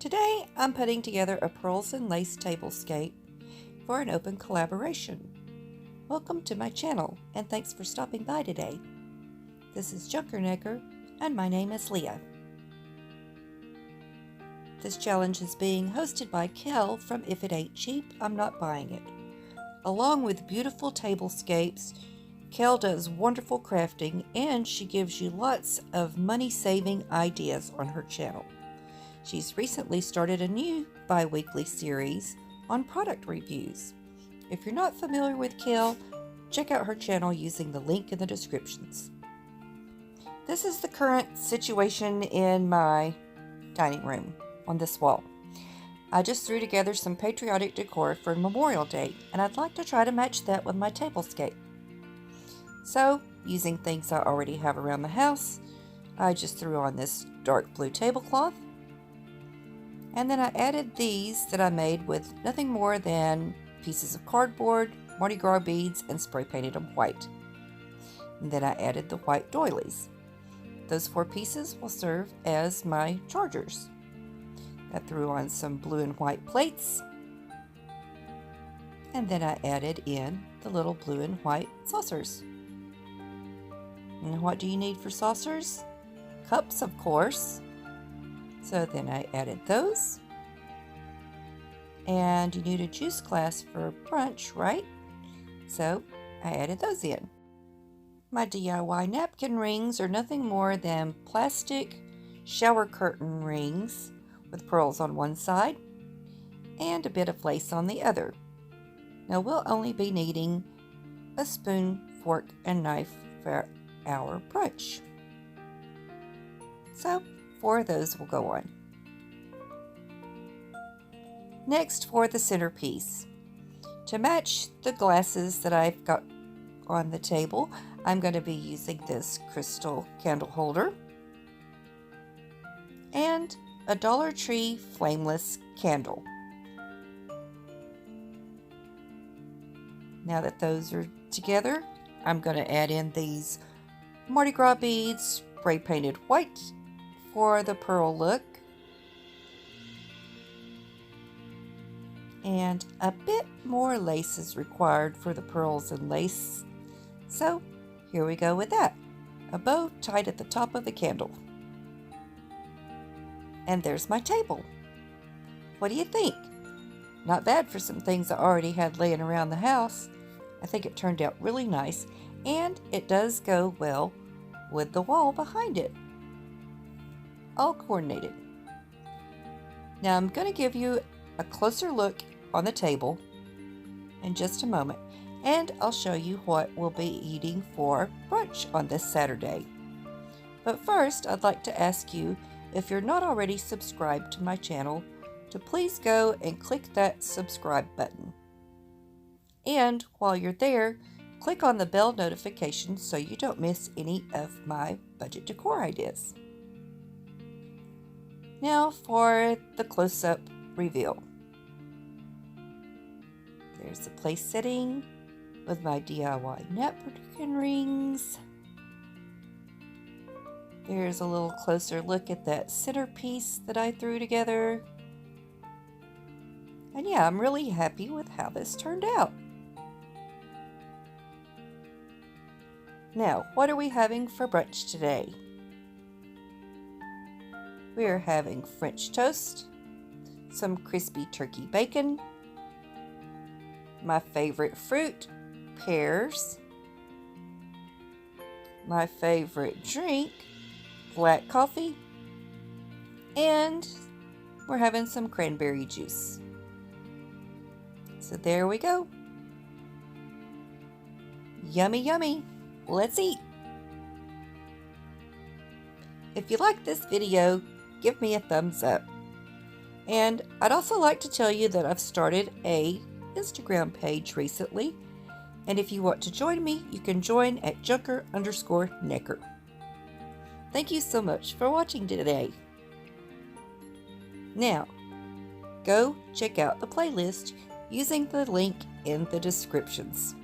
Today I'm putting together a pearls and lace tablescape for an open collaboration. Welcome to my channel and thanks for stopping by today. This is JunkerNecker and my name is Leah. This challenge is being hosted by Kel from If It Ain't Cheap, I'm Not Buying It. Along with beautiful tablescapes, Kel does wonderful crafting and she gives you lots of money-saving ideas on her channel. She's recently started a new bi-weekly series on product reviews. If you're not familiar with Kel, check out her channel using the link in the descriptions. This is the current situation in my dining room on this wall. I just threw together some patriotic decor for Memorial Day, and I'd like to try to match that with my tablescape. So, using things I already have around the house, I just threw on this dark blue tablecloth. And then I added these that I made with nothing more than pieces of cardboard, Mardi Gras beads, and spray painted them white. And then I added the white doilies. Those 4 pieces will serve as my chargers. I threw on some blue and white plates. And then I added in the little blue and white saucers. And what do you need for saucers? Cups, of course. So then I added those. And you need a juice glass for brunch, right? So I added those in. My DIY napkin rings are nothing more than plastic shower curtain rings with pearls on one side and a bit of lace on the other. Now we'll only be needing a spoon, fork, and knife for our brunch. So 4 of those will go on. Next, for the centerpiece. To match the glasses that I've got on the table, I'm going to be using this crystal candle holder and a Dollar Tree flameless candle. Now that those are together, I'm going to add in these Mardi Gras beads, spray painted white for the pearl look, and a bit more lace is required for the pearls and lace, so here we go with that. A bow tied at the top of the candle. And there's my table. What do you think? Not bad for some things I already had laying around the house. I think it turned out really nice, and it does go well with the wall behind it. All coordinated. Now I'm going to give you a closer look on the table in just a moment, and I'll show you what we'll be eating for brunch on this Saturday. But first, I'd like to ask you, if you're not already subscribed to my channel, to please go and click that subscribe button. And while you're there, click on the bell notification so you don't miss any of my budget decor ideas. Now for the close-up reveal. There's the place setting with my DIY napkin rings. There's a little closer look at that centerpiece that I threw together. And yeah, I'm really happy with how this turned out. Now, what are we having for brunch today? We are having French toast, some crispy turkey bacon, my favorite fruit, pears, my favorite drink, black coffee, and we're having some cranberry juice. So there we go. Yummy, yummy. Let's eat. If you like this video, give me a thumbs up. And I'd also like to tell you that I've started a Instagram page recently, and if you want to join me, you can join at Junker_Necker. Thank you so much for watching today. Now, go check out the playlist using the link in the descriptions.